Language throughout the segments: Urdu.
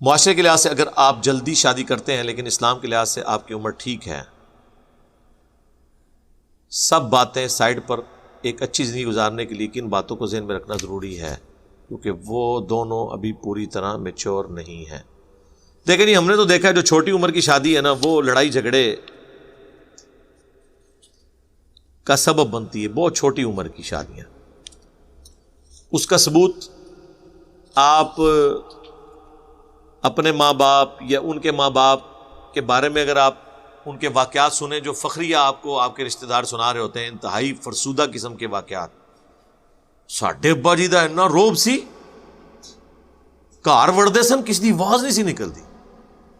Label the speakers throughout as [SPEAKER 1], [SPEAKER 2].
[SPEAKER 1] معاشرے کے لحاظ سے اگر آپ جلدی شادی کرتے ہیں لیکن اسلام کے لحاظ سے آپ کی عمر ٹھیک ہے، سب باتیں سائڈ پر ایک اچھی زندگی گزارنے کے لیے کن باتوں کو ذہن میں رکھنا ضروری ہے؟ کیونکہ وہ دونوں ابھی پوری طرح میچور نہیں ہیں۔ دیکھیں نہیں، ہم نے تو دیکھا ہے جو چھوٹی عمر کی شادی ہے نا، وہ لڑائی جھگڑے کا سبب بنتی ہے، بہت چھوٹی عمر کی شادیاں۔ اس کا ثبوت آپ اپنے ماں باپ یا ان کے ماں باپ کے بارے میں اگر آپ ان کے واقعات سنیں جو فخریہ آپ کو آپ کے رشتہ دار سنا رہے ہوتے ہیں، انتہائی فرسودہ قسم کے واقعات۔ ساڈے ابا جی دا اتنا روب سی، گھر وڑدے سن کسی دی آواز نہیں سی نکلتی،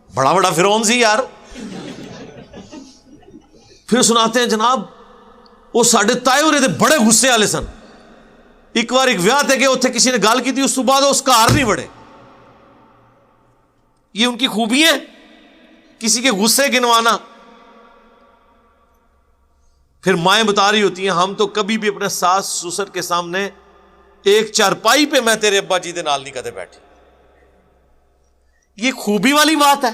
[SPEAKER 1] بڑا بڑا فرعون سی یار۔ پھر سناتے ہیں جناب وہ ساڈے تائے ہو رہے تھے، بڑے غصے والے سن۔ ایک بار ایک ویاہ تے گئے، اتنے کسی نے گال کی تھی، اس تو بعد اس گھر نہیں وڑے۔ یہ ان کی خوبی ہے، کسی کے غصے گنوانا۔ پھر مائیں بتا رہی ہوتی ہیں ہم تو کبھی بھی اپنے ساس سسر کے سامنے ایک چارپائی پہ میں تیرے ابا جی دے نال نہیں کدے بیٹھی۔ یہ خوبی والی بات ہے،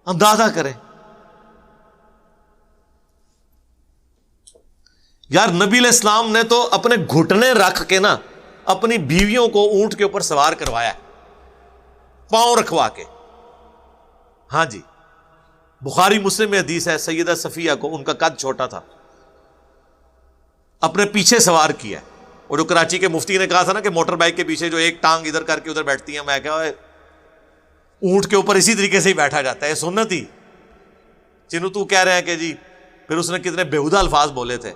[SPEAKER 1] اندازہ کریں یار۔ نبی علیہ السلام نے تو اپنے گھٹنے رکھ کے نا اپنی بیویوں کو اونٹ کے اوپر سوار کروایا ہے، پاؤں رکھوا کے۔ ہاں جی، بخاری مسلم میں حدیث ہے، سیدہ صفیہ کو ان کا قد چھوٹا تھا، اپنے پیچھے سوار کیا۔ اور جو کراچی کے مفتی نے کہا تھا نا کہ موٹر بائک کے پیچھے جو ایک ٹانگ ادھر کر کے ادھر بیٹھتی ہیں، میں کہا اونٹ کے اوپر اسی طریقے سے ہی بیٹھا جاتا ہے، سنت ہی۔ چنو تو کہہ رہے ہیں کہ جی پھر اس نے کتنے بیہودہ الفاظ بولے تھے۔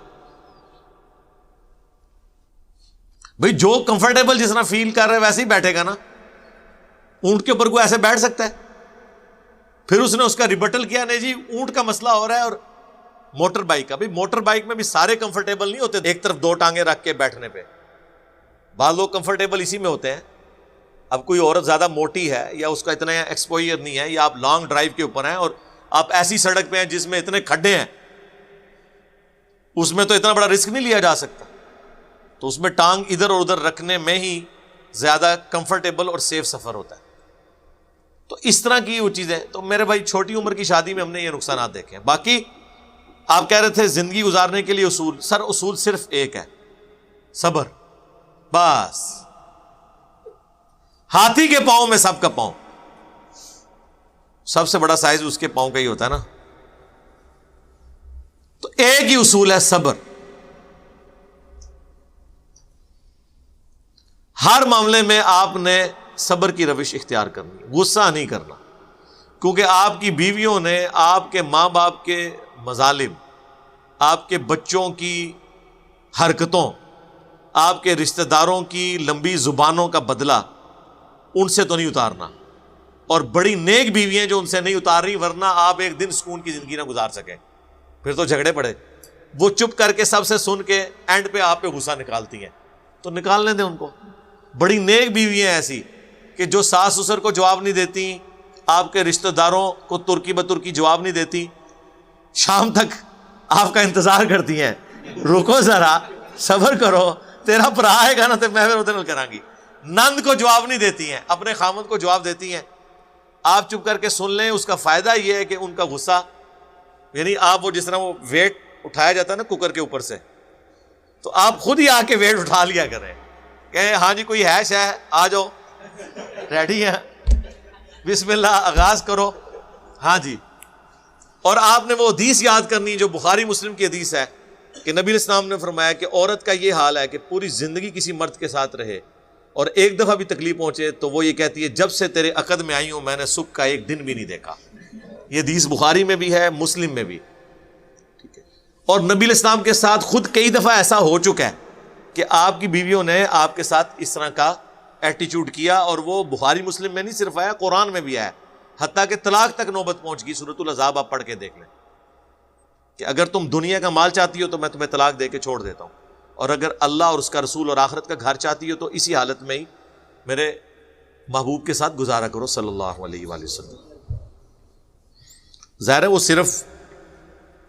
[SPEAKER 1] بھئی جو کمفرٹیبل جس طرح فیل کر رہے ویسے ہی بیٹھے گا نا، اونٹ کے اوپر کوئی ایسے بیٹھ سکتا ہے؟ پھر اس نے اس کا ریبٹل کیا، نہیں جی اونٹ کا مسئلہ ہو رہا ہے اور موٹر بائک کا۔ بھئی موٹر بائک میں بھی سارے کمفرٹیبل نہیں ہوتے ایک طرف دو ٹانگیں رکھ کے بیٹھنے پہ، بعض لوگ کمفرٹیبل اسی میں ہوتے ہیں۔ اب کوئی عورت زیادہ موٹی ہے یا اس کا اتنا ایکسپوئر نہیں ہے، یا آپ لانگ ڈرائیو کے اوپر ہیں اور آپ ایسی سڑک پہ ہیں جس میں اتنے کھڈے ہیں، اس میں تو اتنا بڑا رسک نہیں لیا جا سکتا، تو اس میں ٹانگ ادھر اور ادھر رکھنے میں ہی زیادہ کمفرٹیبل اور سیف سفر ہوتا ہے۔ تو اس طرح کی وہ چیزیں، تو میرے بھائی چھوٹی عمر کی شادی میں ہم نے یہ نقصانات دیکھے ہیں۔ باقی آپ کہہ رہے تھے زندگی گزارنے کے لیے اصول، سر اصول صرف ایک ہے، صبر، بس۔ ہاتھی کے پاؤں میں سب کا پاؤں، سب سے بڑا سائز اس کے پاؤں کا ہی ہوتا ہے نا۔ تو ایک ہی اصول ہے، صبر۔ ہر معاملے میں آپ نے صبر کی روش اختیار کرنی، غصہ نہیں کرنا، کیونکہ آپ کی بیویوں نے آپ کے ماں باپ کے مظالم، آپ کے بچوں کی حرکتوں، آپ کے رشتہ داروں کی لمبی زبانوں کا بدلہ ان سے تو نہیں اتارنا، اور بڑی نیک بیوی ہیں جو ان سے نہیں اتار رہی، ورنہ آپ ایک دن سکون کی زندگی نہ گزار سکیں، پھر تو جھگڑے پڑے۔ وہ چپ کر کے سب سے سن کے اینڈ پہ آپ پہ غصہ نکالتی ہیں، تو نکالنے دیں ان کو۔ بڑی نیک بیوی ہیں ایسی کہ جو ساس سسر کو جواب نہیں دیتی، آپ کے رشتہ داروں کو ترکی بترکی جواب نہیں دیتی، شام تک آپ کا انتظار کرتی ہیں، رکو ذرا صبر کرو، تیرا بھرا آئے گا نا تو میں پھر ادھر کروں گی۔ نند کو جواب نہیں دیتی ہیں، اپنے خامند کو جواب دیتی ہیں۔ آپ چپ کر کے سن لیں، اس کا فائدہ یہ ہے کہ ان کا غصہ، یعنی آپ وہ جس طرح وہ ویٹ اٹھایا جاتا ہے نا کوکر کے اوپر سے، تو آپ خود ہی آ کے ویٹ اٹھا لیا کریں کہ ہاں جی کوئی ہے شے، آ جاؤ، ریڈی ہیں، بسم اللہ، آغاز کرو۔ ہاں جی، اور آپ نے وہ حدیث یاد کرنی جو بخاری مسلم کی حدیث ہے کہ نبی علیہ السلام نے فرمایا کہ عورت کا یہ حال ہے کہ پوری زندگی کسی مرد کے ساتھ رہے اور ایک دفعہ بھی تکلیف پہنچے تو وہ یہ کہتی ہے جب سے تیرے عقد میں آئی ہوں میں نے سکھ کا ایک دن بھی نہیں دیکھا۔ یہ حدیث بخاری میں بھی ہے، مسلم میں بھی، ٹھیک ہے۔ اور نبی علیہ السلام کے ساتھ خود کئی دفعہ ایسا ہو چکا ہے کہ آپ کی بیویوں نے آپ کے ساتھ اس طرح کا ایٹیچیوڈ کیا، اور وہ بخاری مسلم میں نہیں صرف آیا، قرآن میں بھی آیا، حتیٰ کہ طلاق تک نوبت پہنچ گئی۔ سورۃ الاحزاب آپ پڑھ کے دیکھ لیں کہ اگر تم دنیا کا مال چاہتی ہو تو میں تمہیں طلاق دے کے چھوڑ دیتا ہوں، اور اگر اللہ اور اس کا رسول اور آخرت کا گھر چاہتی ہو تو اسی حالت میں ہی میرے محبوب کے ساتھ گزارا کرو صلی اللہ علیہ وآلہ وسلم۔ ظاہر ہے وہ صرف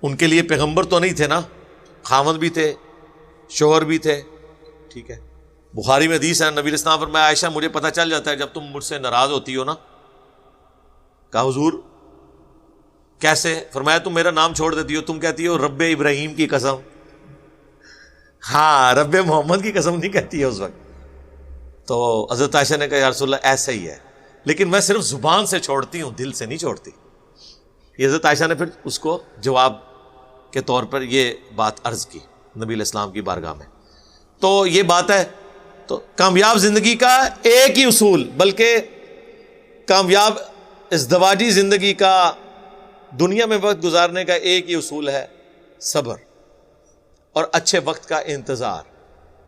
[SPEAKER 1] ان کے لیے پیغمبر تو نہیں تھے نا، خاوند بھی تھے، شوہر بھی تھے، ٹھیک ہے، بخاری میں حدیث ہے، نبی اسلام فرمایا عائشہ مجھے پتہ چل جاتا ہے جب تم مجھ سے ناراض ہوتی ہو نا. کہا حضور کیسے؟ فرمایا تم میرا نام چھوڑ دیتی ہو، تم کہتی ہو رب ابراہیم کی قسم. ہاں، رب محمد کی قسم نہیں کہتی ہے اس وقت. تو حضرت عائشہ نے کہا یا رسول اللہ ایسا ہی ہے، لیکن میں صرف زبان سے چھوڑتی ہوں، دل سے نہیں چھوڑتی. یہ حضرت عائشہ نے پھر اس کو جواب کے طور پر یہ بات عرض کی نبی علیہ السلام کی بارگاہ میں. تو یہ بات ہے. تو کامیاب زندگی کا ایک ہی اصول، بلکہ کامیاب ازدواجی زندگی کا، دنیا میں وقت گزارنے کا ایک ہی اصول ہے، صبر اور اچھے وقت کا انتظار.